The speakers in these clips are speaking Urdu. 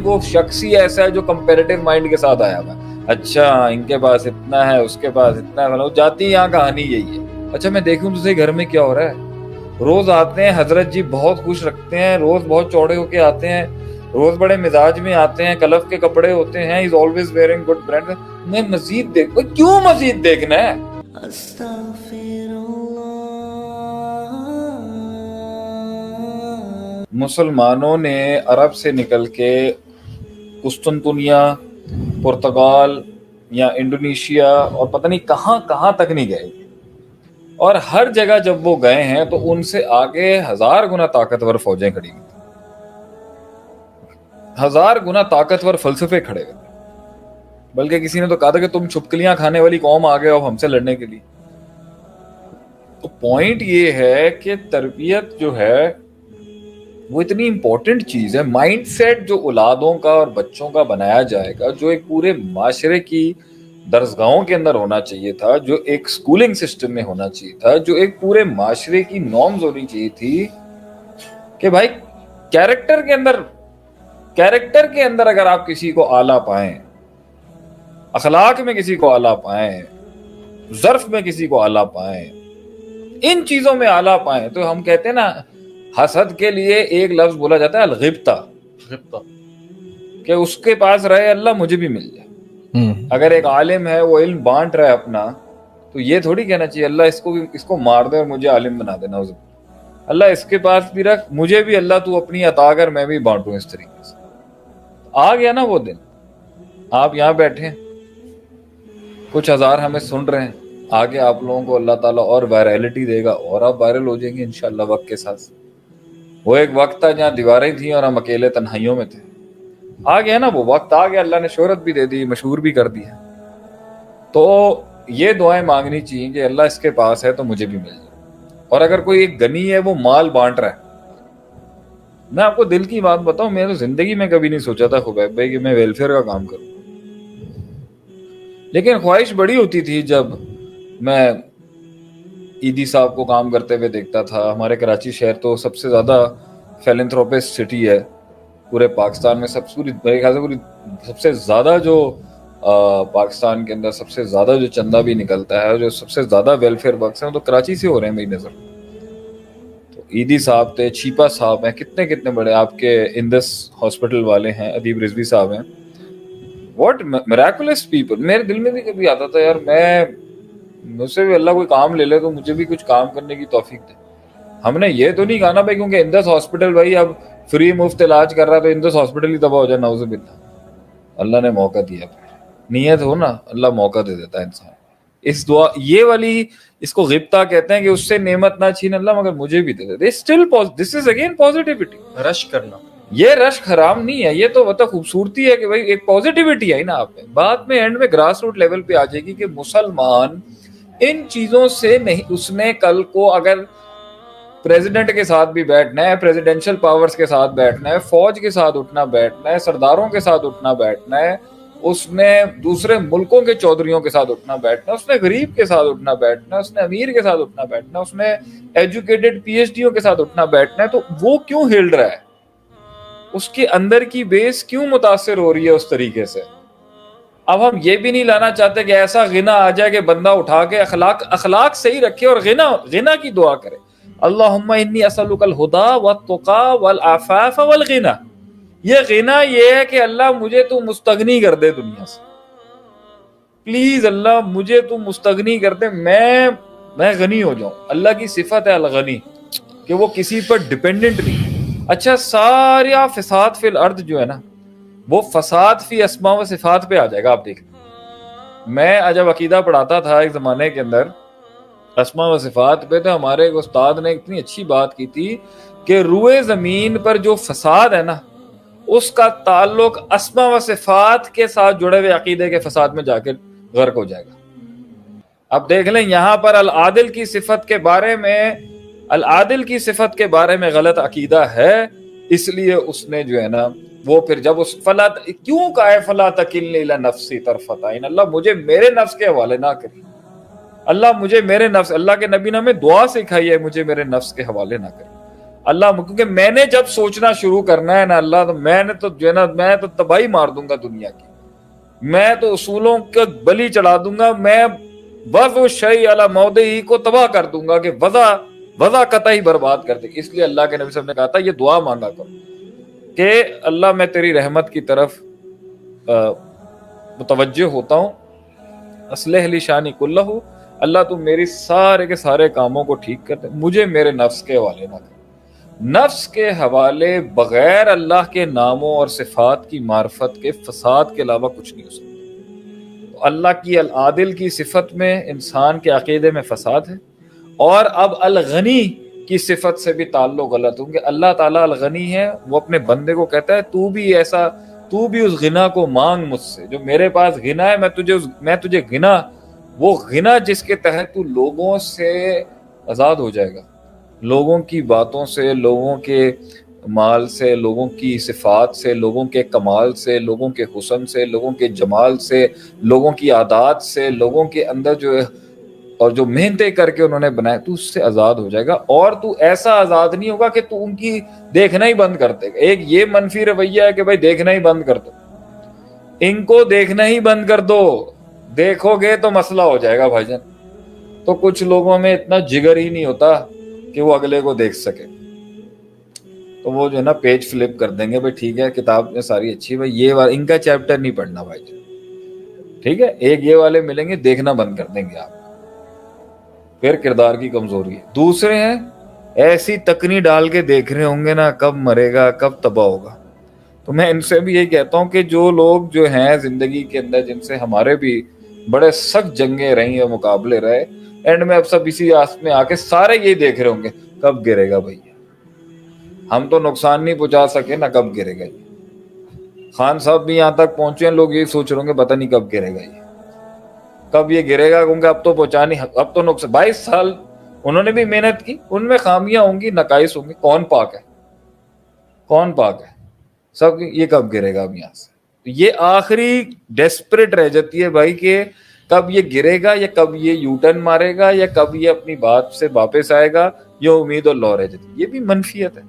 وہ شخص ہی ایسا ہے جو کمپیریٹیو مائنڈ کے ساتھ آیا ہوا ہے. اچھا ان کے پاس اتنا ہے, اس کے پاس اتنا ہے, جاتی یہاں کہانی یہی ہے. اچھا میں دیکھوں تو گھر میں کیا ہو رہا ہے. روز آتے ہیں حضرت جی, بہت خوش رکھتے ہیں, روز بہت چوڑے ہو کے آتے ہیں, روز بڑے مزاج میں آتے ہیں, کلف کے کپڑے ہوتے ہیں, is always wearing good brand. میں مزید دیکھ, کیوں مزید دیکھنا ہے؟ مسلمانوں نے عرب سے نکل کے قسطنطنیہ, پرتگال یا انڈونیشیا اور پتہ نہیں کہاں کہاں تک نہیں گئے, اور ہر جگہ جب وہ گئے ہیں تو ان سے آگے 1000 گنا طاقتور فوجیں کھڑی ہوئی, 1000 گنا طاقتور فلسفے کھڑے ہوئے. بلکہ کسی نے تو کہا تھا کہ تم چھپکلیاں کھانے والی قوم آ گئے ہو ہم سے لڑنے کے لیے. تو پوائنٹ یہ ہے کہ تربیت جو ہے وہ اتنی امپورٹنٹ چیز ہے. مائنڈ سیٹ جو اولادوں کا اور بچوں کا بنایا جائے گا, جو ایک پورے معاشرے کی درسگاہوں کے اندر ہونا چاہیے تھا, جو ایک سکولنگ سسٹم میں ہونا چاہیے تھا, جو ایک پورے معاشرے کی نارمز ہونی چاہیے تھی کہ بھائی کیریکٹر کے اندر اگر آپ کسی کو اعلیٰ پائیں, اخلاق میں کسی کو اعلیٰ پائیں, ظرف میں کسی کو اعلیٰ پائیں, ان چیزوں میں اعلیٰ پائیں, تو ہم کہتے ہیں نا حسد کے لیے ایک لفظ بولا جاتا ہے الغبطہ, کہ اس کے پاس رہے اللہ مجھے بھی مل جائے. اگر ایک عالم ہے وہ علم بانٹ رہا ہے اپنا, تو یہ تھوڑی کہنا چاہیے اللہ اس کو مار دے اور مجھے عالم بنا دینا, اللہ اس کے پاس بھی رکھ, مجھے بھی اللہ تو اپنی عطا کر, میں بھی بانٹوں اس طریقے سے. آ گیا نا وہ دن, آپ یہاں بیٹھے ہیں, کچھ ہزار ہمیں سن رہے ہیں, آگے آپ لوگوں کو اللہ تعالیٰ اور وائرلٹی دے گا اور آپ وائرل ہو جائیں گے انشاءاللہ وقت کے ساتھ. وہ ایک وقت تھا جہاں دیواریں تھیں اور ہم اکیلے تنہائیوں میں تھے. آ گیا نا وہ وقت, آ گیا, اللہ نے شہرت بھی دے دی, مشہور بھی کر دیا. تو یہ دعائیں مانگنی چاہیے کہ اللہ اس کے پاس ہے تو مجھے بھی مل جائے. اور اگر کوئی ایک غنی ہے وہ مال بانٹ رہا ہے, میں آپ کو دل کی بات بتاؤں, میں تو زندگی میں کبھی نہیں سوچا تھا خبیب بھائی کہ میں ویلفیئر کا کام کروں, لیکن خواہش بڑی ہوتی تھی جب میں ایدی صاحب کو کام کرتے ہوئے دیکھتا تھا. ہمارے کراچی شہر تو سب سے زیادہ فیلنتھروپسٹ سٹی ہے پورے پاکستان میں, میرے خیال سے سب سے زیادہ جو پاکستان کے اندر سب سے زیادہ جو چندہ بھی نکلتا ہے, جو سب سے زیادہ ویلفیئر ورکس ہیں, وہ تو کراچی سے ہو رہے ہیں میری نظر. تو ایدی صاحب تھے, چھیپا صاحب ہیں, کتنے بڑے آپ کے اندس ہاسپٹل والے ہیں, ادیب رضوی صاحب ہیں. What miraculous people. میرے دل میں بھی کبھی آتا تھا یار مجھ سے بھی اللہ کوئی کام لے لے تو مجھے بھی کچھ کام کرنے کی توفیق دے. ہم نے یہ تو نہیں کہا نا بھائی کیونکہ اندس ہاسپٹل بھائی اب فری مفت علاج کر رہا ہے تو اندس ہاسپٹل ہی تباہ ہو جائے, نعوذ باللہ. اللہ نے موقع دیا, نیت ہو نا اللہ موقع دے دیتا ہے انسان. اس دعا یہ والی اس کو غبطہ کہتے ہیں کہ اس سے نعمت نہ چھین اللہ مگر مجھے بھی دے دے. دس از اگین پازیٹیوٹی. رش کرنا, یہ رشک حرام نہیں ہے, یہ تو مطلب خوبصورتی ہے کہ بھائی ایک پازیٹیوٹی ہے نا آپ میں. بعد میں اینڈ میں گراس روٹ لیول پہ آ جائے گی کہ مسلمان ان چیزوں سے نہیں, اس نے کل کو اگر پریزیڈنٹ کے ساتھ بھی بیٹھنا ہے, پریزیڈینشل پاورز کے ساتھ بیٹھنا ہے, فوج کے ساتھ اٹھنا بیٹھنا ہے, سرداروں کے ساتھ اٹھنا بیٹھنا ہے, اس نے دوسرے ملکوں کے چودھریوں کے ساتھ اٹھنا بیٹھنا ہے, اس نے غریب کے ساتھ اٹھنا بیٹھنا ہے, اس نے امیر کے ساتھ اٹھنا بیٹھنا ہے, اس نے ایجوکیٹڈ پی ایچ ڈیوں کے ساتھ اٹھنا بیٹھنا ہے, تو وہ کیوں ہل رہا ہے, اس کے اندر کی بیس کیوں متاثر ہو رہی ہے اس طریقے سے. اب ہم یہ بھی نہیں لانا چاہتے کہ ایسا غنا آ جائے کہ بندہ اٹھا کے اخلاق صحیح رکھے اور غنا کی دعا کرے, اللہم انی اسألک الہدی والتقی والعفاف والغنی. یہ غنا یہ ہے کہ اللہ مجھے تو مستغنی کر دے دنیا سے, پلیز اللہ مجھے تو مستغنی کر دے, میں غنی ہو جاؤں. اللہ کی صفت ہے الغنی کہ وہ کسی پر ڈیپینڈنٹ نہیں. اچھا سارا فساد فی الارض جو ہے نا وہ فساد فی اسماء و صفات پہ آ جائے گا. آپ دیکھیں, میں جب عقیدہ پڑھاتا تھا ایک زمانے کے اندر اسماء و صفات پہ, تو ہمارے ایک استاد نے اتنی اچھی بات کی تھی کہ روئے زمین پر جو فساد ہے نا اس کا تعلق اسماء و صفات کے ساتھ جڑے ہوئے عقیدے کے فساد میں جا کے غرق ہو جائے گا. اب دیکھ لیں یہاں پر العادل کی صفت کے بارے میں غلط عقیدہ ہے, اس لیے اس نے جو ہے نا وہ پھر جب اس کیوں کہا ہے فلا تکلنی الی نفسی طرفۃ عین, اللہ مجھے میرے نفس کے حوالے نہ کری, اللہ مجھے میرے نفس, اللہ کے نبی نے ہمیں دعا سکھائی ہے مجھے میرے نفس کے حوالے نہ کری. اللہ, کیونکہ میں نے جب سوچنا شروع کرنا ہے نا اللہ، تو میں نے تو جو ہے نا میں تو تباہی مار دوں گا دنیا کی، میں تو اصولوں کا بلی چڑھا دوں گا، میں وضع شیء علی موضعہ کو تباہ کر دوں گا کہ وضع قطعی برباد کر دے. اس لیے اللہ کے نبی صلی اللہ علیہ وسلم نے کہا تھا یہ دعا مانگا کرو کہ اللہ میں تیری رحمت کی طرف متوجہ ہوتا ہوں، اصلح لی شانی کلہ، اللہ تو میری سارے کے سارے کاموں کو ٹھیک کر دے، مجھے میرے نفس کے حوالے نہ کر. نفس کے حوالے بغیر اللہ کے ناموں اور صفات کی معرفت کے فساد کے علاوہ کچھ نہیں ہو سکتا. اللہ کی العادل کی صفت میں انسان کے عقیدے میں فساد ہے، اور اب الغنی کی صفت سے بھی تعلق غلط ہوں کہ اللہ تعالیٰ الغنی ہے، وہ اپنے بندے کو کہتا ہے تو بھی اس غنا کو مانگ مجھ سے، جو میرے پاس غنا ہے میں تجھے غنا، وہ غنا جس کے تحت تو لوگوں سے آزاد ہو جائے گا، لوگوں کی باتوں سے، لوگوں کے مال سے، لوگوں کی صفات سے، لوگوں کے کمال سے، لوگوں کے حسن سے، لوگوں کے جمال سے، لوگوں کی عادات سے، لوگوں کے اندر جو ہے اور جو محنتیں کر کے انہوں نے بنائے، تو اس سے آزاد ہو جائے گا. اور تو ایسا آزاد نہیں ہوگا کہ تو ان کی دیکھنا ہی بند کر دے گا. ایک یہ منفی رویہ ہے کہ بھائی دیکھنا ہی بند کر دو، ان کو دیکھنا ہی بند کر دو، دیکھو گے تو مسئلہ ہو جائے گا بھائی جان. تو کچھ لوگوں میں اتنا جگر ہی نہیں ہوتا کہ وہ اگلے کو دیکھ سکے، تو وہ جو ہے نا پیج فلپ کر دیں گے، بھائی ٹھیک ہے کتاب میں ساری اچھی، بھائی یہ ان کا چیپٹر نہیں پڑھنا بھائی جان، ٹھیک ہے. ایک یہ والے ملیں گے دیکھنا بند کر دیں گے آپ، پھر کردار کی کمزوری ہے. دوسرے ہیں ایسی تکنی ڈال کے دیکھ رہے ہوں گے نا کب مرے گا کب تباہ ہوگا. تو میں ان سے بھی یہی کہتا ہوں کہ جو لوگ جو ہیں زندگی کے اندر، جن سے ہمارے بھی بڑے سخت جنگیں رہی ہیں، مقابلے رہے، اینڈ میں اب سب اسی آس میں آ کے سارے یہی دیکھ رہے ہوں گے کب گرے گا بھائی، ہم تو نقصان نہیں پہنچا سکے نا کب گرے گا یہ. خان صاحب بھی یہاں تک پہنچے ہیں، لوگ یہی سوچ رہے ہوں گے پتہ نہیں کب گرے گا یہ، کب یہ گرے گا، کیونکہ اب تو پہنچا نہیں، اب تو نقصان. 22 سال انہوں نے بھی محنت کی، ان میں خامیاں ہوں گی، نقائص ہوں گی، کون پاک ہے سب. یہ کب گرے گا اب یہاں سے؟ یہ آخری ڈیسپریٹ رہ جاتی ہے بھائی کہ کب یہ گرے گا، یا کب یہ یو ٹرن مارے گا، یا کب یہ اپنی بات سے واپس آئے گا. یہ امید اور لو رہ جاتی ہے. یہ بھی منفیت ہے.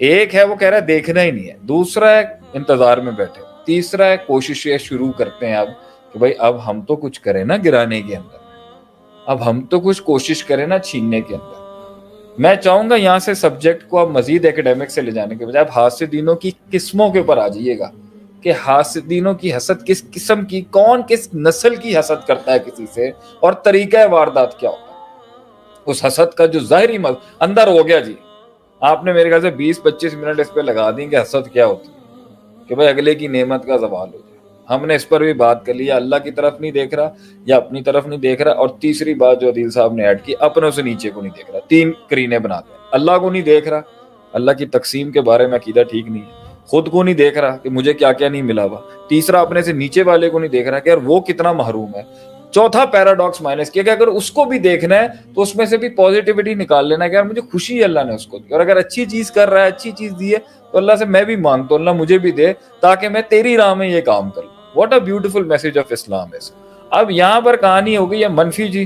ایک ہے وہ کہہ رہا ہے دیکھنا ہی نہیں ہے، دوسرا ہے انتظار میں بیٹھے، تیسرا ہے کوششیں شروع کرتے ہیں اب کہ بھائی اب ہم تو کچھ کریں نا گرانے کے اندر، اب ہم تو کچھ کوشش کریں نا چھیننے کے اندر. میں چاہوں گا یہاں سے سبجیکٹ کو اب مزید ایکیڈیمک سے لے جانے کے بجائے اب حاسدینوں کی قسموں کے اوپر آ جائیے گا کہ حاسدینوں کی حسد کس قسم کی، کون کس نسل کی حسد کرتا ہے کسی سے، اور طریقہ واردات کیا ہوتا ہے. اس حسد کا جو ظاہری اندر ہو گیا جی، آپ نے میرے خیال سے 20-25 منٹ اس پہ لگا دیں کہ حسد کیا ہوتی ہے، کہ بھائی اگلے کی نعمت کا زوال ہو جائے. ہم نے اس پر بھی بات کر لی، اللہ کی طرف نہیں دیکھ رہا یا اپنی طرف نہیں دیکھ رہا. اور تیسری بات جو عدیل صاحب نے ایڈ کی، اپنوں سے نیچے کو نہیں دیکھ رہا. 3 کرینے بناتے ہیں. اللہ کو نہیں دیکھ رہا، اللہ کی تقسیم کے بارے میں عقیدہ ٹھیک نہیں ہے. خود کو نہیں دیکھ رہا کہ مجھے کیا کیا نہیں ملا ہوا. تیسرا اپنے سے نیچے والے کو نہیں دیکھ رہا کہ یار وہ کتنا محروم ہے. چوتھا پیراڈاکس مائنس کیا کہ اگر اس کو بھی دیکھنا ہے تو اس میں سے بھی پازیٹیوٹی نکال لینا ہے کہ یار مجھے خوشی ہے اللہ نے اس کو دی، اور اگر اچھی چیز کر رہا ہے، اچھی چیز دی ہے، تو اللہ سے میں بھی مانگتا ہوں اللہ مجھے بھی دے تاکہ میں تیری راہ میں یہ کام کروں. What a beautiful message of Islam is. اب یہاں پر کہانی ہو گئی ہے منفی جی،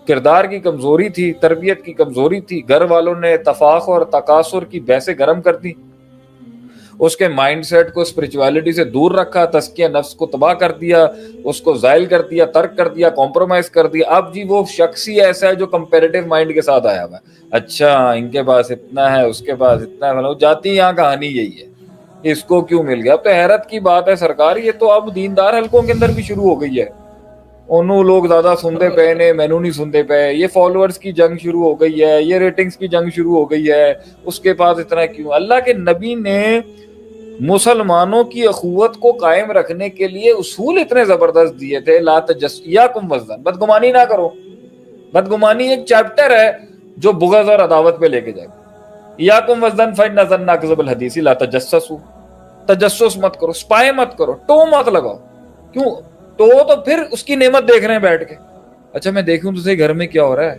کردار کی کمزوری تھی، تربیت کی کمزوری تھی، گھر والوں نے تفاخر اور تکاثر کی بحثیں گرم کر دی، اس کے مائنڈ سیٹ کو اسپرچویلٹی سے دور رکھا، تزکیہ نفس کو تباہ کر دیا، اس کو زائل کر دیا، ترک کر دیا، کمپرومائز کر دیا. اب جی وہ شخص ہی ایسا ہے جو کمپیریٹیو مائنڈ کے ساتھ آیا ہوا ہے. اچھا ان کے پاس اتنا ہے، اس کے پاس اتنا ہے، جاتی یہاں کہانی یہی ہے، اس کو کیوں مل گیا. اب تو حیرت کی بات ہے سرکار، یہ تو اب دیندار حلقوں کے اندر بھی شروع ہو گئی ہے. انہوں لوگ زیادہ سنتے پے نے، مینوں نہیں سنتے پے، یہ فالوورز کی جنگ شروع ہو گئی ہے، یہ ریٹنگز کی جنگ شروع ہو گئی ہے، اس کے پاس اتنا کیوں. اللہ کے نبی نے مسلمانوں کی اخوت کو قائم رکھنے کے لیے اصول اتنے زبردست دیے تھے. لا تجسسوا وزن، بدگمانی نہ کرو. بدگمانی ایک چیپٹر ہے جو بغض اور عداوت پہ لے کے جائے گا. یاکم وزن فإن ظن اکذب الحدیث، لا تجسسوا، تجسس مت کرو، سپائے مت کرو، ٹو مت لگاؤ. کیوں تو پھر اس کی نعمت دیکھ رہے ہیں بیٹھ کے. اچھا میں دیکھوں تو صحیح گھر میں کیا ہو رہا ہے.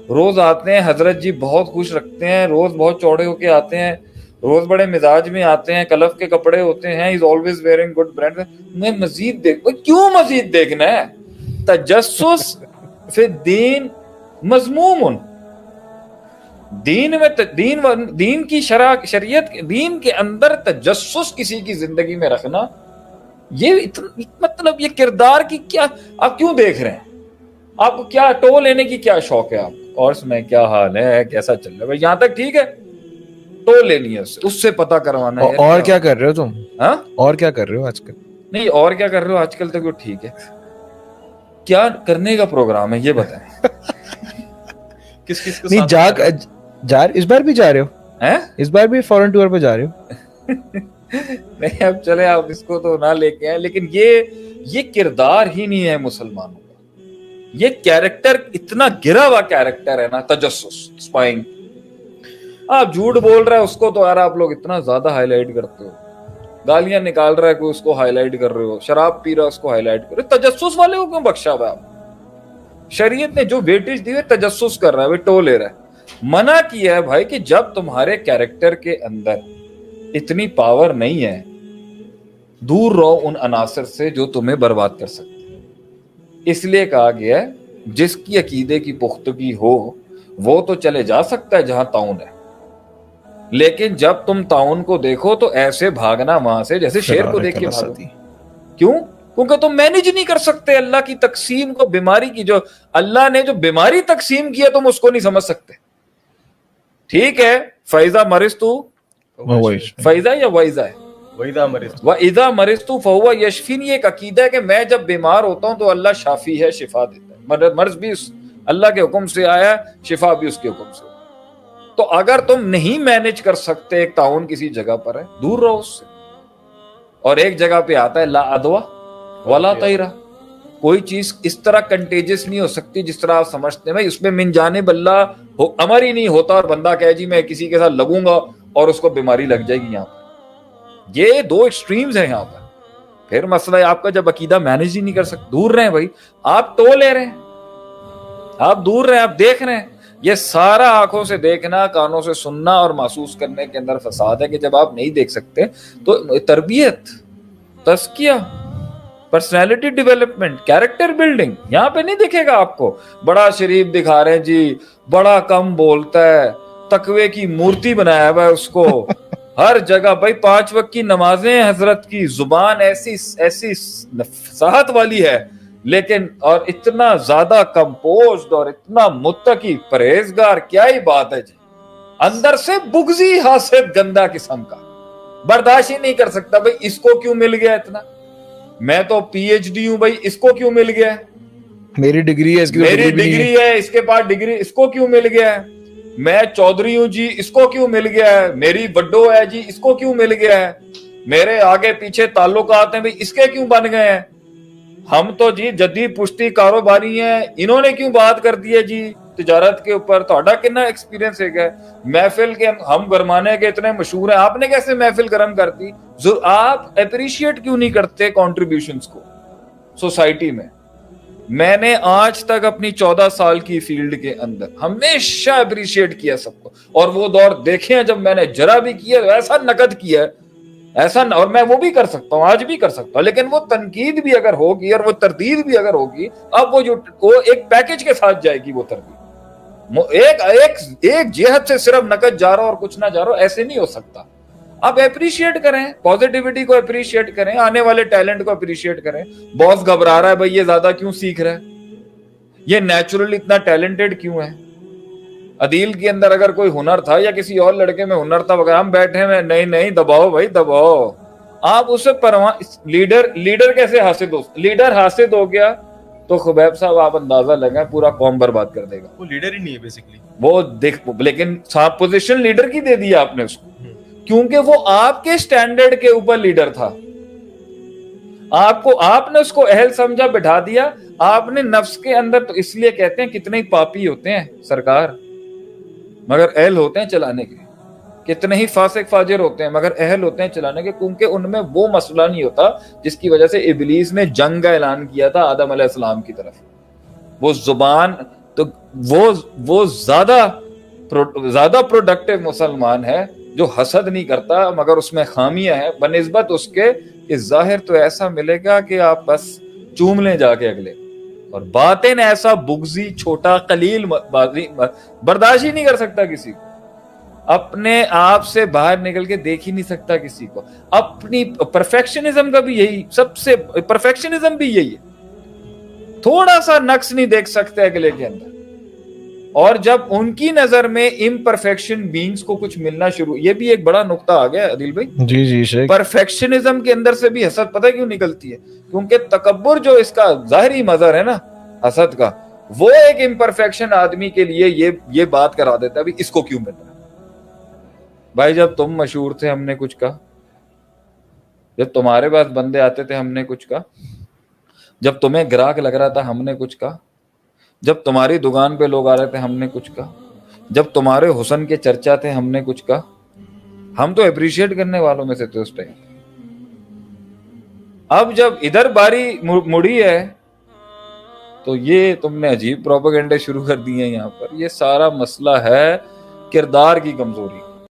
روز آتے ہیں حضرت جی بہت خوش رکھتے ہیں، روز بہت چوڑے ہو کے آتے ہیں، روز بڑے مزاج میں آتے ہیں، کلف کے کپڑے ہوتے ہیں، is always wearing good brand. میں مزید کیوں مزید دیکھنا ہے؟ تجسس فی الدین مذموم. دین کی شریعت دین کے اندر تجسس کسی کی زندگی میں رکھنا، یہ مطلب یہ کردار کی کیا آپ کیوں دیکھ رہے ہیں؟ آپ کو کیا ٹو لینے کی کیا شوق ہے آپ کو؟ اور اس میں کیا حال ہے، کیسا چل رہا ہے، یہاں تک ٹھیک ہے، ٹو لینی ہے اس سے پتہ کروانا ہے۔ اور کیا کر رہے ہو تم؟ ہاں اور کیا کر رہے ہو آج کل؟ نہیں اور کیا کر رہے ہو آج کل تک وہ ٹھیک ہے، کیا کرنے کا پروگرام ہے یہ بتائیں۔ کس کے نہیں جا اس بار بھی جا رہے ہو؟ اس بار بھی فورن ٹور پہ جا رہے ہو؟ نہیں اب چلے آپ اس کو تو نہ لے کے آئے، لیکن یہ کردار ہی نہیں ہے مسلمانوں کا، یہ کیریکٹر اتنا گرا ہوا کیریکٹر ہے نا، تجسس، اسپائنگ۔ آپ جھوٹ بول رہے ہیں اس کو تو یار آپ لوگ اتنا زیادہ ہائی لائٹ کرتے ہو، گالیاں نکال رہا ہے کوئی اس کو ہائی لائٹ کر رہے ہو، شراب پی رہا ہے اس کو ہائی لائٹ کر رہے ہو، تجسس والے کو کیوں بخشا ہوا ہے آپ؟ شریعت نے جو ویٹیج دی ہے تجسس کر رہا ہے، وہ ٹو لے رہا ہے۔ منع کیا ہے بھائی کہ جب تمہارے کیریکٹر کے اندر اتنی پاور نہیں ہے، دور رہو ان عناصر سے جو تمہیں برباد کر سکتے۔ اس لیے کہا گیا ہے جس کی عقیدے کی پختگی ہو وہ تو چلے جا سکتا ہے جہاں تعاون ہے، لیکن جب تم تعاون کو دیکھو تو ایسے بھاگنا وہاں سے جیسے شیر کو دیکھ کے بھاگو۔ کیوں؟ کیونکہ تم مینج نہیں کر سکتے اللہ کی تقسیم کو، بیماری کی جو اللہ نے جو بیماری تقسیم کیا تم اس کو نہیں سمجھ سکتے۔ ٹھیک ہے، فَإِذَا مَرِضْتُ، فَإِذَا یا وَإِذَا ہے، وَإِذَا مَرِضْتُ فَهُوَ يَشْفِينِ، یہ ایک عقیدہ ہے کہ میں جب بیمار ہوتا ہوں تو اللہ شافی ہے، شفا دیتا ہے، مرض بھی اللہ کے حکم سے آیا، شفا بھی اس کے حکم سے۔ تو اگر تم نہیں مینج کر سکتے، ایک تعاون کسی جگہ پر ہے، دور رہو اس سے۔ اور ایک جگہ پہ آتا ہے لا ادوا ولا طیرہ، کوئی چیز اس طرح کنٹیجس نہیں ہو سکتی جس طرح آپ سمجھتے ہیں۔ بھائی اس میں من جانب اللہ امر ہی نہیں ہوتا اور بندہ کہے جی میں کسی کے ساتھ لگوں گا اور اس کو بیماری لگ جائے گی۔ یہاں پر یہ دو ایکسٹریمز ہیں یہاں پر۔ پھر مسئلہ ہے آپ کا جب عقیدہ مینج ہی نہیں کر سکتے، دور رہیں بھائی، آپ ٹو لے رہے ہیں، آپ دور رہیں، آپ دیکھ رہے ہیں۔ یہ سارا آنکھوں سے دیکھنا، کانوں سے سننا اور محسوس کرنے کے اندر فساد ہے کہ جب آپ نہیں دیکھ سکتے تو تربیت، تزکیہ، پرسنالٹی ڈیولپمنٹ، کیریکٹر بلڈنگ یہاں پہ نہیں دکھے گا آپ کو۔ بڑا شریف دکھا رہے ہیں جی، بڑا کم بولتا ہے، تقوی کی مورتی بنایا ہوا ہے اس کو، ہر جگہ بھائی 5 وقت کی نمازیں، حضرت کی زبان ایسی فصاحت والی ہے، لیکن اور اتنا زیادہ کمپوزڈ اور اتنا متقی پرہیزگار، کیا ہی بات ہے جی۔ اندر سے بغضی، حاسد، گندا قسم کا، برداشت ہی نہیں کر سکتا بھائی اس کو کیوں مل گیا اتنا، میں تو پی ایچ ڈی ہوں بھائی اس کو کیوں مل گیا ہے، میری ڈگری ہے، میری ڈگری ہے، اس کے پاس ڈگری، اس کو کیوں مل گیا ہے، میں چودھری ہوں جی اس کو کیوں مل گیا ہے، میری بڈو ہے جی اس کو کیوں مل گیا ہے، میرے آگے پیچھے تعلقات ہیں بھائی اس کے کیوں بن گئے ہیں، ہم تو جی جدید پشتی کاروباری ہیں، انہوں نے کیوں بات کر دی ہے جی تجارت کے اوپر، تھوڑا کتنا ایکسپیرینس ہے، محفل کے ہم گرمانے کے اتنے مشہور ہیں، آپ نے کیسے محفل گرم کر دی؟ آپ اپریشیٹ کیوں نہیں کرتے کنٹریبیوشنز کو سوسائٹی میں؟ میں نے آج تک اپنی 14 سال کی فیلڈ کے اندر ہمیشہ اپریشیٹ کیا سب کو، اور وہ دور دیکھے ہیں جب میں نے جرا بھی کیا ایسا نقد کیا ہے ایسا، اور میں وہ بھی کر سکتا ہوں، آج بھی کر سکتا ہوں، لیکن وہ تنقید بھی اگر ہوگی اور وہ تردید بھی اگر ہوگی، اب وہ ایک پیکج کے ساتھ جائے گی وہ تردید، ایک جہت سے صرف نقد جا رہا اور کچھ نہ جا رہا، ایسے نہیں ہو سکتا۔ آپ اپریشیٹ کریں، پازیٹیوٹی کو اپریشیٹ کریں، آنے والے ٹیلنٹ کو اپریشیٹ کریں۔ باس گھبرا رہا ہے بھائی یہ زیادہ کیوں سیکھ رہا ہے، یہ نیچرل اتنا ٹیلنٹڈ کیوں ہے؟ عدیل کے اندر اگر کوئی ہنر تھا یا کسی اور لڑکے میں ہنر تھا وغیرہ، ہم بیٹھے ہیں، نہیں دباؤ بھائی دباؤ، آپ اسے لیڈر کیسے حاسد ہو؟ لیڈر حاسد ہو گیا تو خبیب صاحب آپ اندازہ لگائیں پورا قوم برباد کر دے گا۔ وہ لیڈر ہی نہیں ہے بیسیکلی، وہ لیکن پوزیشن لیڈر کی دے دی آپ نے اس کو، کیونکہ وہ آپ کے سٹینڈرڈ کے اوپر لیڈر تھا، آپ نے اس کو اہل سمجھا، بٹھا دیا۔ آپ نے نفس کے اندر، تو اس لیے کہتے ہیں کتنے ہی پاپی ہوتے ہیں سرکار مگر اہل ہوتے ہیں چلانے کے، کتنے ہی فاسق فاجر ہوتے ہیں مگر اہل ہوتے ہیں چلانے کے، کیونکہ ان میں وہ مسئلہ نہیں ہوتا جس کی وجہ سے ابلیس نے جنگ کا اعلان کیا تھا آدم علیہ السلام کی طرف۔ وہ زبان تو وہ زیادہ پروڈکٹیو مسلمان ہے جو حسد نہیں کرتا مگر اس میں خامیاں ہیں، بنسبت اس کے کہ ظاہر تو ایسا ملے گا کہ آپ بس چوم لیں جا کے اگلے، اور باطن ایسا بغضی چھوٹا قلیل برداشت ہی نہیں کر سکتا کسی کو, اپنے آپ سے باہر نکل کے دیکھ ہی نہیں سکتا کسی کو. اپنی پرفیکشنزم کا بھی یہی, سب سے پرفیکشنزم بھی یہی ہے, تھوڑا سا نقص نہیں دیکھ سکتے اگلے کے اندر. اور جب ان کی نظر میں امپرفیکشن بینگز کو کچھ ملنا شروع, یہ بھی ایک بڑا نقطہ آ گیا عدیل بھائی. جی جی شیخ, پرفیکشنزم کے اندر سے بھی حسد پتہ کیوں نکلتی ہے؟ کیونکہ تکبر جو اس کا ظاہری مظہر ہے نا حسد کا, وہ ایک امپرفیکشن آدمی کے لیے یہ بات کرا دیتا ہے بھی اس کو کیوں مل رہا ہے. بھائی جب تم مشہور تھے ہم نے کچھ کہا, جب تمہارے پاس بندے آتے تھے ہم نے کچھ کہا, جب تمہیں گراہک لگ رہا تھا ہم نے کچھ کہا, جب تمہاری دکان پہ لوگ آ رہے تھے ہم نے کچھ کہا, جب تمہارے حسن کے چرچا تھے ہم نے کچھ کہا. ہم تو اپریشیٹ کرنے والوں میں سے تھے اس ٹائم. اب جب ادھر باری مڑی ہے تو یہ تم نے عجیب پروپیگنڈے شروع کر دیے ہیں یہاں پر. یہ سارا مسئلہ ہے کردار کی کمزوری.